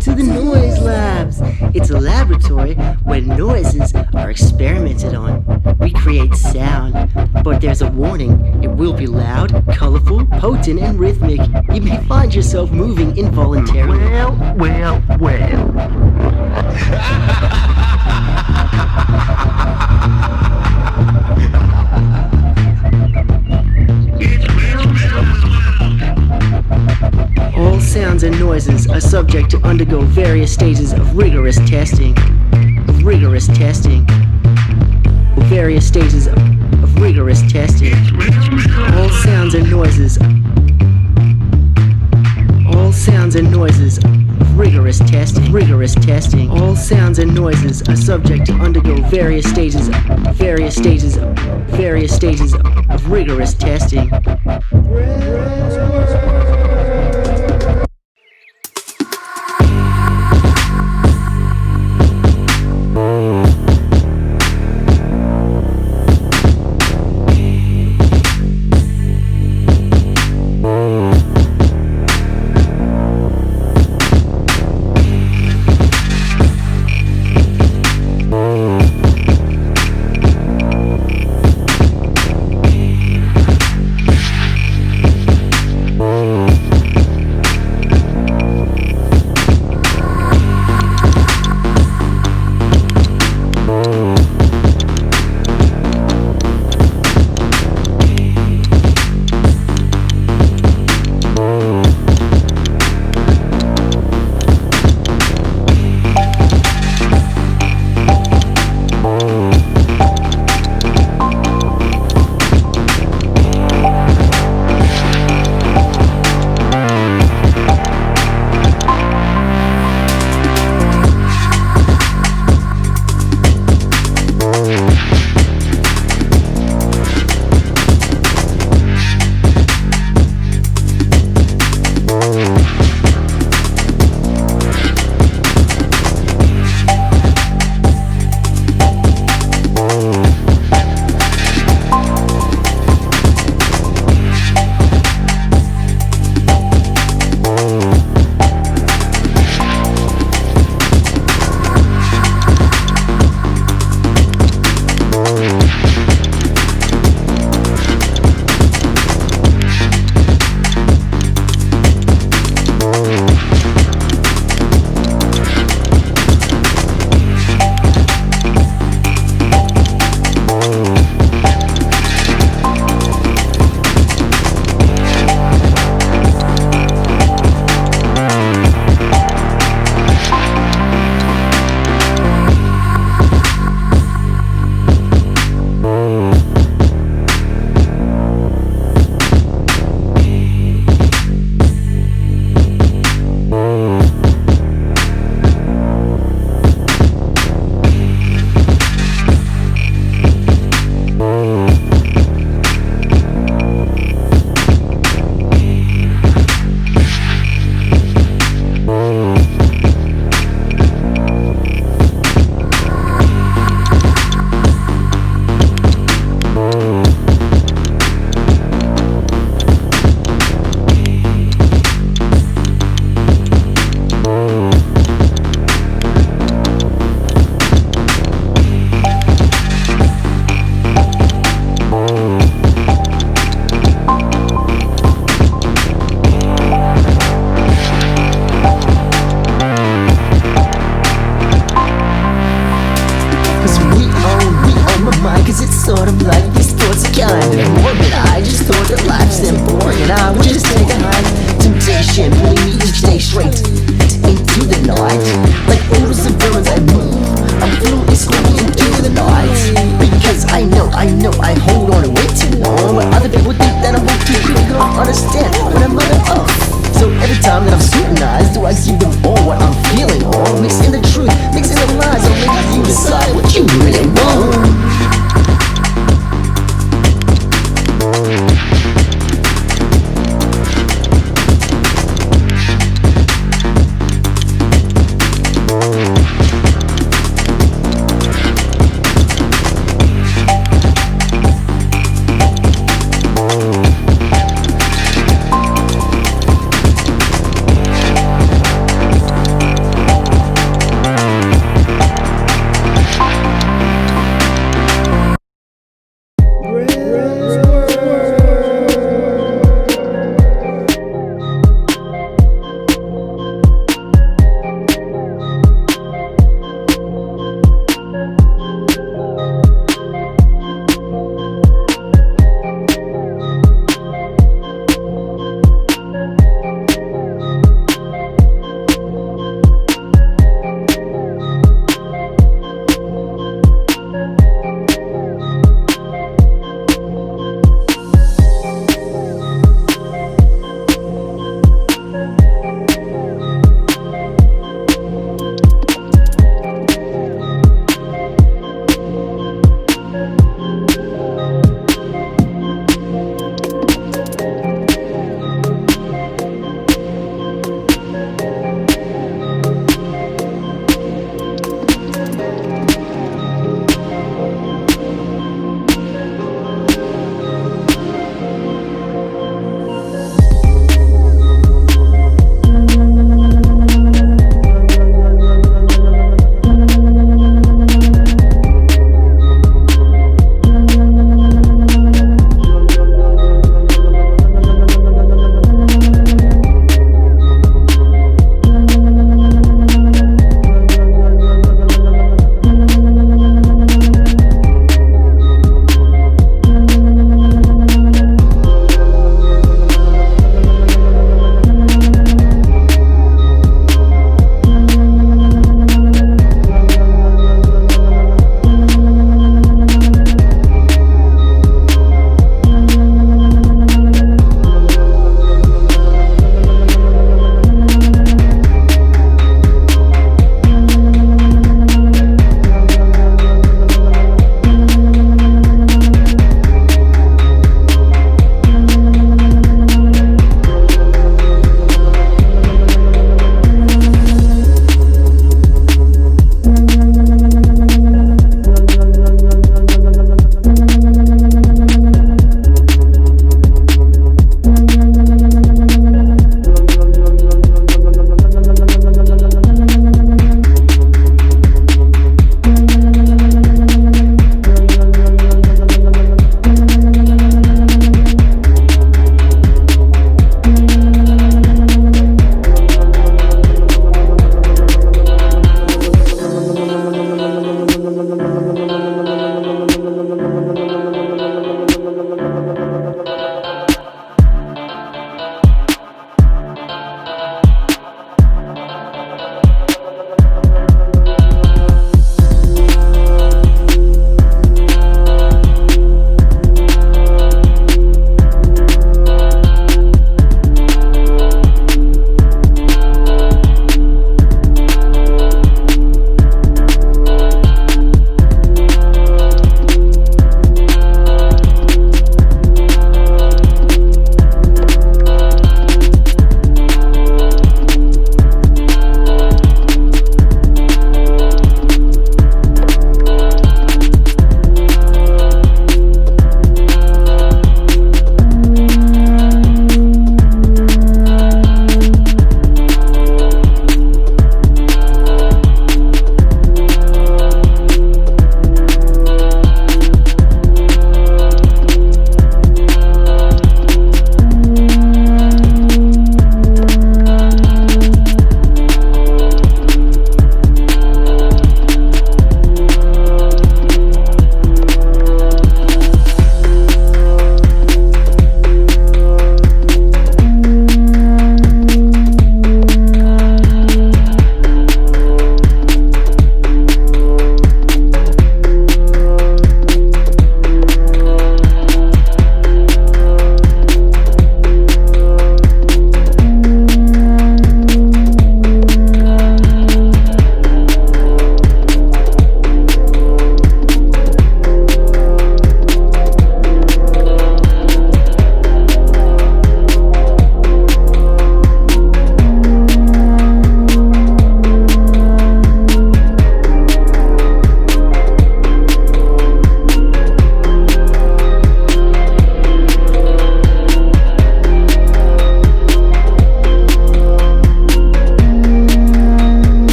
to the Noise Labs. It's a laboratory where noises are experimented on. We create sound, but there's a warning. It will be loud, colorful, potent, and rhythmic. You may find yourself moving involuntarily. Well. All sounds and noises are subject to undergo various stages of rigorous testing. Various stages of rigorous testing. All sounds and noises of rigorous testing. All sounds and noises are subject to undergo various stages of rigorous testing.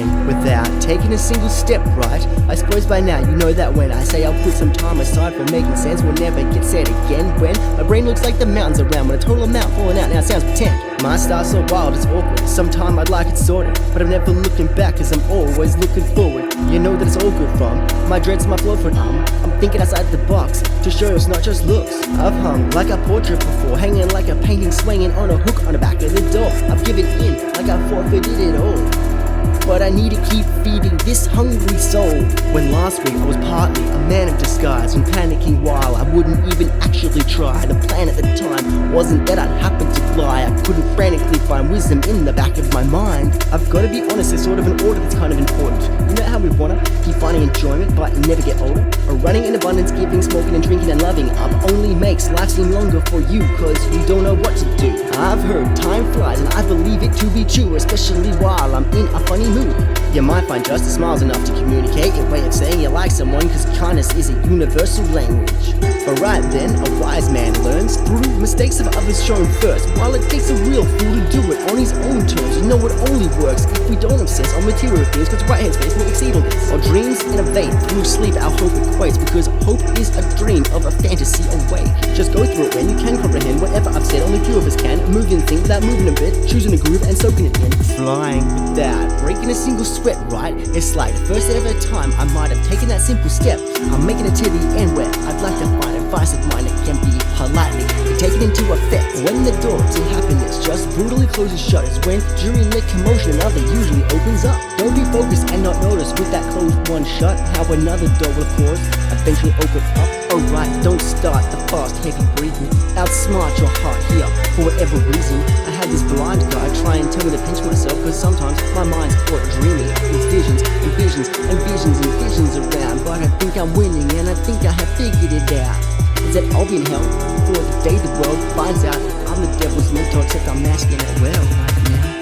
flying without taking a single step, right? I suppose by now you know that when I say I'll put some time aside for making sense, will never get said again. When my brain looks like the mountains around, when a total amount falling out now sounds pretend. My style's so wild, it's awkward. Sometime I'd like it sorted, but I'm never looking back, cause I'm always looking forward. You know that it's all good from my dreads, my flow for I'm thinking outside the box to show it's not just looks. I've hung like a portrait before, hanging like a painting, swinging on a hook on the back of the door. I've given in like I forfeited it all, but I need to keep feeding this hungry soul. When last week I was partly a man of disguise and panicking while I wouldn't even actually try. The plan at the time wasn't that I'd happen to lie. I couldn't frantically find wisdom in the back of my mind. I've got to be honest, there's sort of an order that's kind of important. You know how we wanna keep finding enjoyment but never get older? Or running in abundance, giving, smoking and drinking and loving up only makes life seem longer for you, cause you don't know what to do. I've heard time flies and I believe it to be true, especially while I'm in a funny mood. You might find just a smile's enough to communicate your way of saying you like someone, cause kindness is a universal language. But right then, a wise man learns through mistakes of others shown first, while it takes a real fool to do it on his own terms. You know it only works if we don't obsess on material things, cause right headspace will exceed all this. Our dreams innovate through sleep, our hope equates, because hope is a dream of a fantasy awake. Just go through it when you can comprehend whatever I've said, only few of us can. Moving things without moving a bit, choosing a groove and soaking it in. Flying without breaking a single sweat, right? It's like the first ever time I might have taken that simple step. I'm making it to the end where I'd like to find advice of mine that can be politely taken into effect. When the door to happiness just brutally closes shutters, when during the commotion another usually opens up. Don't be focused and not notice with that closed one shut how another door will of course eventually open up. Alright, don't start the fast heavy breathing, outsmart your heart here for whatever reason. I had this blind guy try and tell me to pinch myself, cause sometimes my mind's caught dreaming with visions and visions and visions and visions around. But I think I'm winning and I think I have figured it out. Is that I'll be in hell for the day the world finds out I'm the devil's mentor, except I'm masking it well right now.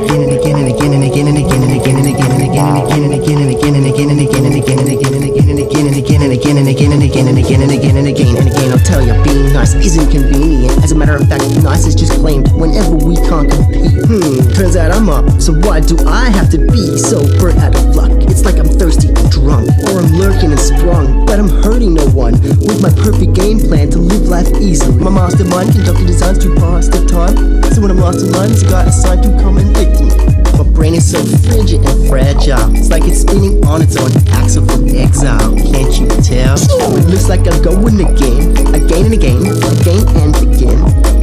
again and again and again and again and again and again and again and again. again and again and again and again and again and again and again and again and again and again and again and again and again and again and again and again and again and again. I'll tell you, being nice isn't convenient. As a matter of fact, nice is just claimed whenever we can't compete. Turns out I'm up, so why do I have to be so burnt out of luck? It's like I'm thirsty and drunk, or I'm lurking and sprung, but I'm hurting no one with my perfect game plan to live life easily. My mastermind conducted designs to pass the time, so when I'm lost in line, it's a guy assigned to come and victim. My brain is so frigid and fragile. It's like it's spinning on its own axle from exile. Can't you tell? It looks like I'm going again and again, again and again.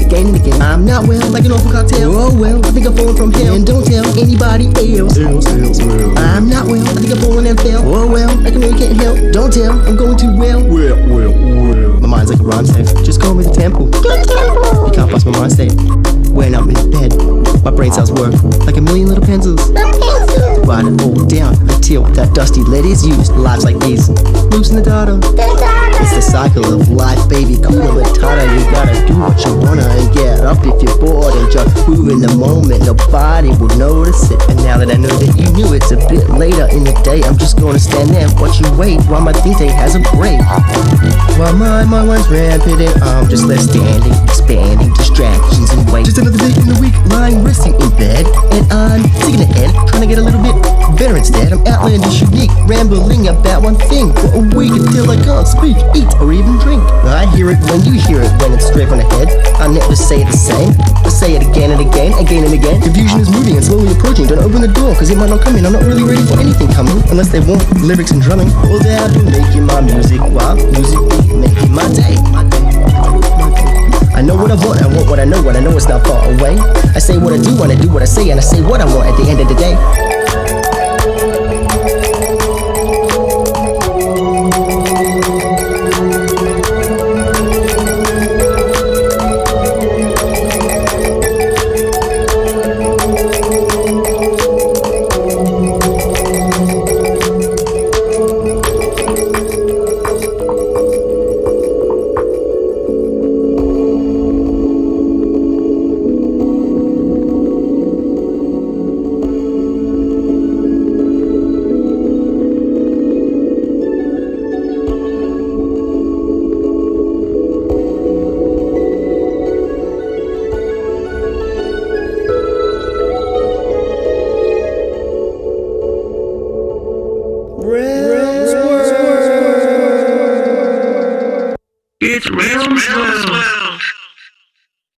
Again and again. I'm not well, like an awful cocktail. Oh well, I think I'm falling from hell. And don't tell anybody else. I'm not well, I think I'm falling and fell. Oh well, like I know you can't help. Don't tell, I'm going too well. Well. My mind's like a rhyme state. Just call me the temple. You can't bust my mind state. When I'm in bed, my brain cells work like a million little pencils. Write it all down until that dusty lead is used. Lives like these, loosen the data. It's the cycle of life, baby. Cooler matata. You gotta do what you wanna and get up if you're bored and just move in the moment. Nobody will notice it. And now that I know that you knew it's a bit later in the day, I'm just gonna stand there and watch you wait while my think tank has a break. While my mind's rampant and I'm just left standing, expanding distractions and wait. Just another day in the week, lying resting in bed, and I'm thinking ahead, trying to get a little bit better instead. I'm outlandish, unique, rambling about one thing for a week until I can't speak, eat, or even drink. I hear it when you hear it, when it's straight on the head. I never say it the same, but say it again and again, again and again. Confusion is moving and slowly approaching. Don't open the door, cause it might not come in. I'm not really ready for anything coming, unless they want lyrics and drumming. All day I've been making my music while music be making my day. I know what I want what I know it's not far away. I say what I do what I say, and I say what I want at the end of the day. It's Realms.World.